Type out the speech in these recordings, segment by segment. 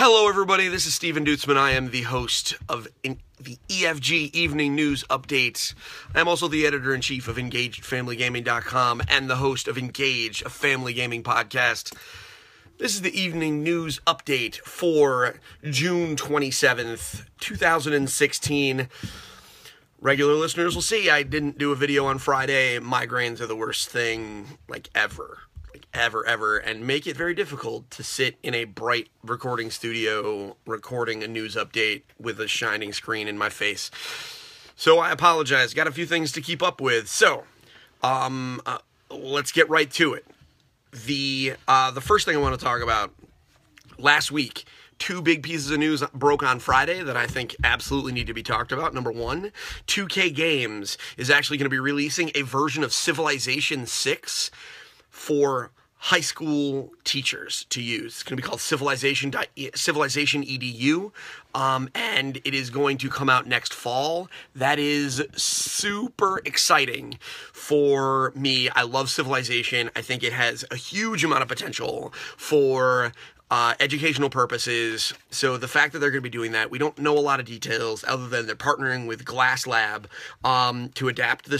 Hello, everybody. This is Steven Dutzman. I am the host of the EFG Evening News Update. I am also the editor-in-chief of EngagedFamilyGaming.com and the host of Engage, a family gaming podcast. This is the Evening News Update for June 27th, 2016. Regular listeners will see I didn't do a video on Friday. Migraines are the worst thing, ever, and make it very difficult to sit in a bright recording studio recording a news update with a shining screen in my face. So I apologize. Got a few things to keep up with. So, let's get right to it. The first thing I want to talk about, last week, two big pieces of news broke on Friday that I think absolutely need to be talked about. Number one, 2K Games is actually going to be releasing a version of Civilization 6 for high school teachers to use. It's going to be called Civilization EDU, and it is going to come out next fall. That is super exciting for me. I love Civilization. I think it has a huge amount of potential for educational purposes. So the fact that they're going to be doing that, we don't know a lot of details other than they're partnering with Glass Lab to adapt the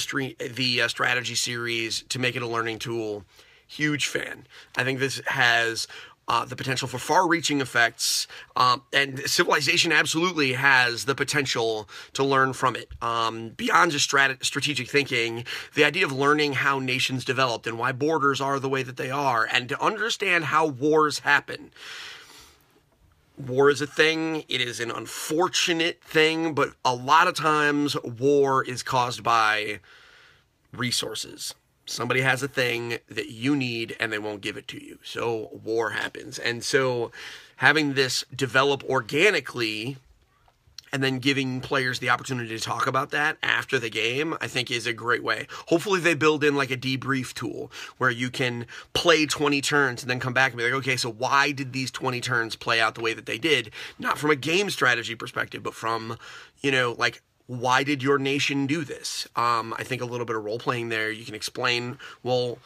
strategy series to make it a learning tool. Huge fan. I think this has the potential for far-reaching effects, and Civilization absolutely has the potential to learn from it. Beyond just strategic thinking, the idea of learning how nations developed and why borders are the way that they are, and to understand how wars happen. War is a thing. It is an unfortunate thing, but a lot of times war is caused by resources. Somebody has a thing that you need and they won't give it to you. So war happens. And so having this develop organically and then giving players the opportunity to talk about that after the game, I think is a great way. Hopefully they build in like a debrief tool where you can play 20 turns and then come back and be like, okay, so why did these 20 turns play out the way that they did? Not from a game strategy perspective, but from, why did your nation do this? I think a little bit of role-playing there, you can explain, well,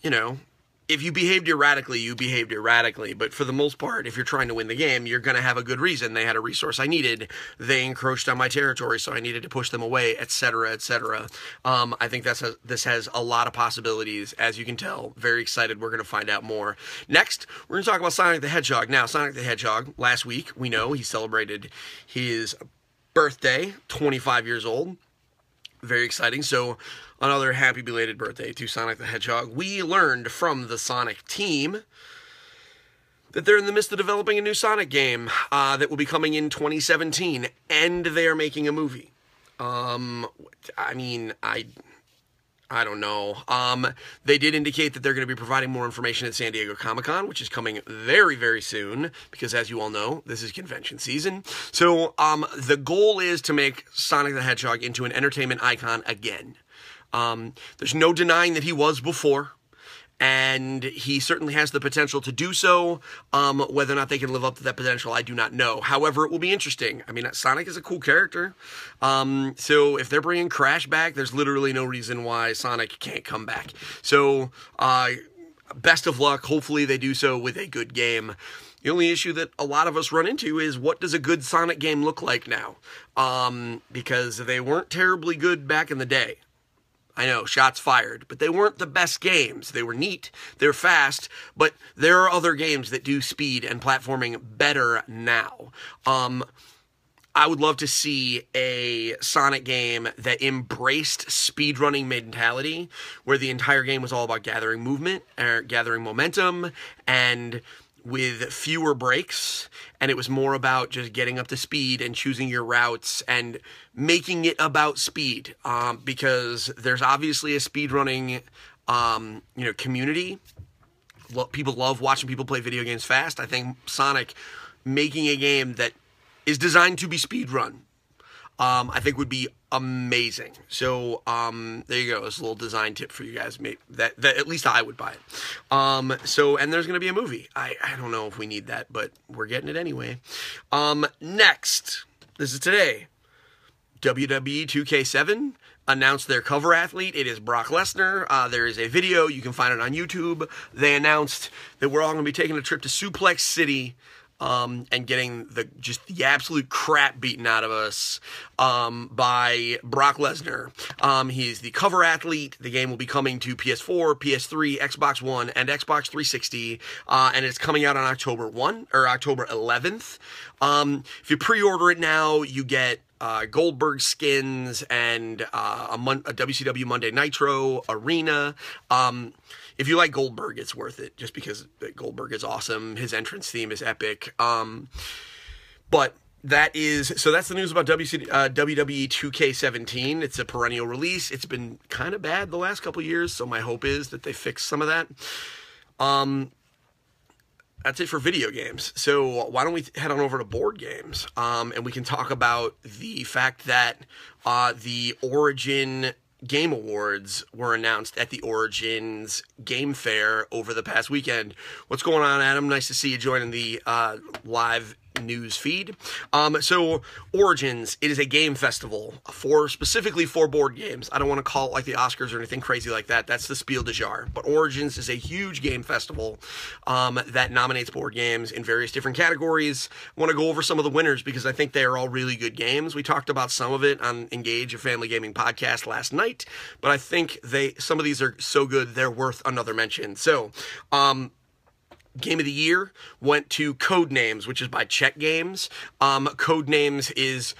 if you behaved erratically, you behaved erratically. But for the most part, if you're trying to win the game, you're going to have a good reason. They had a resource I needed. They encroached on my territory, so I needed to push them away, etc., etc. I think this has a lot of possibilities, as you can tell. Very excited. We're going to find out more. Next, we're going to talk about Sonic the Hedgehog. Now, Sonic the Hedgehog, last week, we know he celebrated his birthday, 25 years old. Very exciting. So, another happy belated birthday to Sonic the Hedgehog. We learned from the Sonic team that they're in the midst of developing a new Sonic game that will be coming in 2017, and they are making a movie. I don't know. They did indicate that they're going to be providing more information at San Diego Comic-Con, which is coming very, very soon, because as you all know, this is convention season. So, the goal is to make Sonic the Hedgehog into an entertainment icon again. There's no denying that he was before, and he certainly has the potential to do so. Whether or not they can live up to that potential, I do not know. However, it will be interesting. I mean, Sonic is a cool character. So if they're bringing Crash back, there's literally no reason why Sonic can't come back. So, best of luck. Hopefully they do so with a good game. The only issue that a lot of us run into is, what does a good Sonic game look like now? Because they weren't terribly good back in the day. I know, shots fired, but they weren't the best games. They were neat, they were fast, but there are other games that do speed and platforming better now. I would love to see a Sonic game that embraced speedrunning mentality, where the entire game was all about gathering movement, or gathering momentum, and with fewer breaks, and it was more about just getting up to speed and choosing your routes and making it about speed, because there's obviously a speedrunning community. People love watching people play video games fast. I think Sonic making a game that is designed to be speedrun, I think would be amazing. So, there you go. It's a little design tip for you guys. That at least I would buy it. And there's going to be a movie. I don't know if we need that, but we're getting it anyway. Next, this is today. WWE 2K7 announced their cover athlete. It is Brock Lesnar. There is a video. You can find it on YouTube. They announced that we're all going to be taking a trip to Suplex City and getting just the absolute crap beaten out of us by Brock Lesnar. He's the cover athlete. The game will be coming to PS4, PS3, Xbox One, and Xbox 360, and it's coming out on October 11th. If you pre-order it now, you get Goldberg skins and a WCW Monday Nitro Arena. If you like Goldberg, it's worth it, just because Goldberg is awesome. His entrance theme is epic. But that's the news about WWE 2K17. It's a perennial release. It's been kind of bad the last couple years, so my hope is that they fix some of that. That's it for video games. So why don't we head on over to board games, and we can talk about the fact that the Origin Game Awards were announced at the Origins Game Fair over the past weekend. What's going on, Adam? Nice to see you joining the live news feed. So Origins, it is a game festival specifically for board games. I don't want to call it like the Oscars or anything crazy like that. That's the spiel de jour. But Origins is a huge game festival that nominates board games in various different categories. I want to go over some of the winners because I think they are all really good games. We talked about some of it on Engage, a family gaming podcast, last night, but I think some of these are so good they're worth another mention. So Game of the Year went to Codenames, which is by Check Games. Codenames is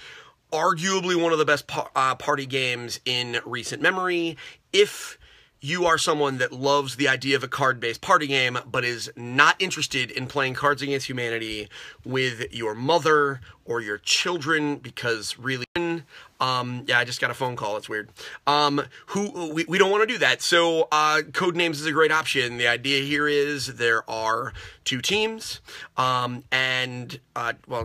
arguably one of the best party games in recent memory. If you are someone that loves the idea of a card-based party game, but is not interested in playing Cards Against Humanity with your mother or your children, because really, yeah, I just got a phone call. It's weird. We don't want to do that. So Codenames is a great option. The idea here is there are two teams, and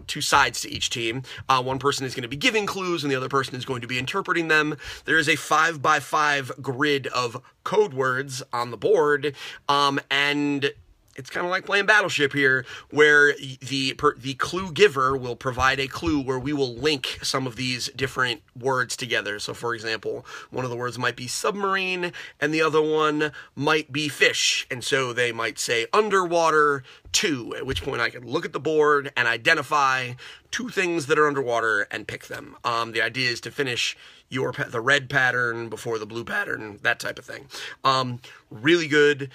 two sides to each team. One person is going to be giving clues, and the other person is going to be interpreting them. There is a 5x5 grid of code words on the board, and it's kind of like playing Battleship here, where the clue giver will provide a clue where we will link some of these different words together. So, for example, one of the words might be submarine, and the other one might be fish. And so they might say underwater 2, at which point I can look at the board and identify two things that are underwater and pick them. The idea is to finish the red pattern before the blue pattern, that type of thing. Really good.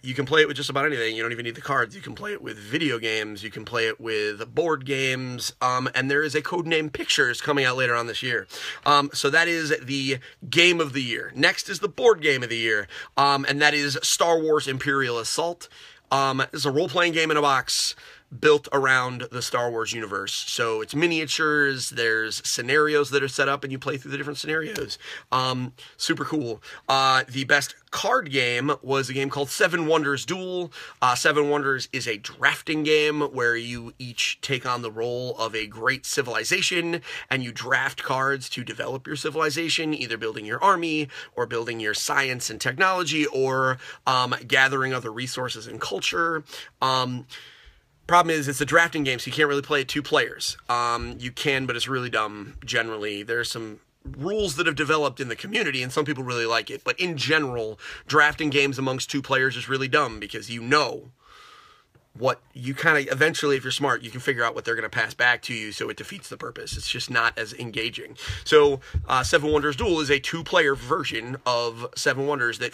You can play it with just about anything. You don't even need the cards. You can play it with video games. You can play it with board games. And there is a Codename Pictures coming out later on this year. So that is the Game of the Year. Next is the Board Game of the Year. And that is Star Wars Imperial Assault. It's a role-playing game in a box built around the Star Wars universe. So it's miniatures, there's scenarios that are set up, and you play through the different scenarios. Super cool. The best card game was a game called Seven Wonders Duel. Seven Wonders is a drafting game where you each take on the role of a great civilization, and you draft cards to develop your civilization, either building your army, or building your science and technology, or gathering other resources and culture. Problem is, it's a drafting game, so you can't really play it 2 players. You can, but it's really dumb, generally. There's some rules that have developed in the community, and some people really like it. But in general, drafting games amongst 2 players is really dumb, because you know what you kind of, eventually, if you're smart, you can figure out what they're going to pass back to you, so it defeats the purpose. It's just not as engaging. So, Seven Wonders Duel is a 2-player version of Seven Wonders that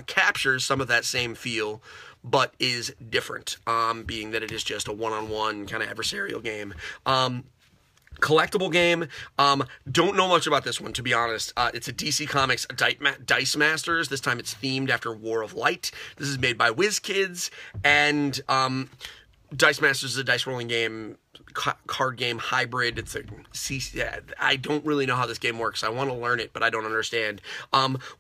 captures some of that same feel, but is different, being that it is just a one-on-one kind of adversarial game. Collectible game. Don't know much about this one, to be honest. It's a DC Comics Dice Masters. This time it's themed after War of Light. This is made by WizKids, and Dice Masters is a dice rolling game, card game hybrid. It's I don't really know how this game works. I want to learn it, but I don't understand.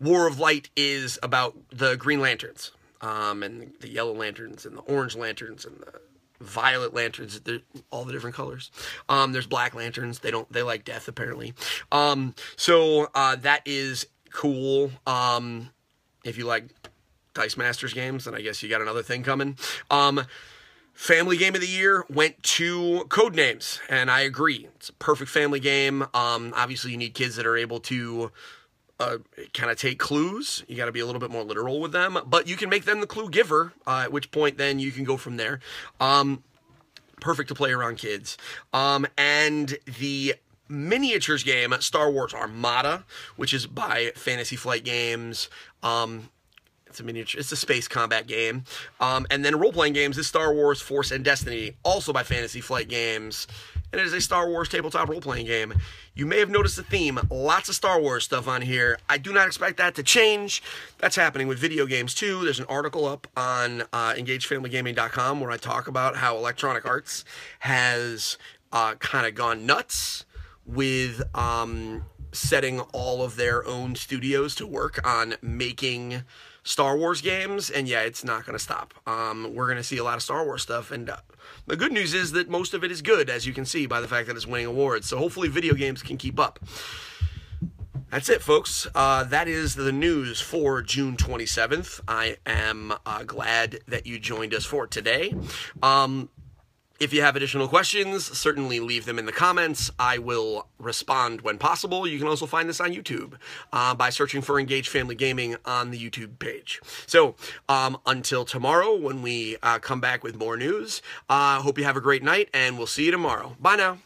War of Light is about the Green Lanterns. And the yellow lanterns, and the orange lanterns, and the violet lanterns, all the different colors. There's black lanterns. They like death, apparently. So that is cool. If you like Dice Masters games, then I guess you got another thing coming. Family Game of the Year went to Codenames, and I agree. It's a perfect family game. Obviously, you need kids that are able to kind of take clues. You got to be a little bit more literal with them, but you can make them the clue giver, at which point then you can go from there. perfect to play around kids. And the miniatures game, Star Wars Armada, which is by Fantasy Flight Games. It's a miniature. It's a space combat game. And then role-playing games is Star Wars Force and Destiny, also by Fantasy Flight Games. And it is a Star Wars tabletop role-playing game. You may have noticed the theme. Lots of Star Wars stuff on here. I do not expect that to change. That's happening with video games, too. There's an article up on EngageFamilyGaming.com where I talk about how Electronic Arts has kind of gone nuts with setting all of their own studios to work on making Star Wars games, and yeah, it's not going to stop. We're going to see a lot of Star Wars stuff, and the good news is that most of it is good, as you can see by the fact that it's winning awards, so hopefully video games can keep up. That's it, folks. That is the news for June 27th. I am glad that you joined us for today. If you have additional questions, certainly leave them in the comments. I will respond when possible. You can also find this on YouTube by searching for Engage Family Gaming on the YouTube page. So until tomorrow when we come back with more news, hope you have a great night, and we'll see you tomorrow. Bye now.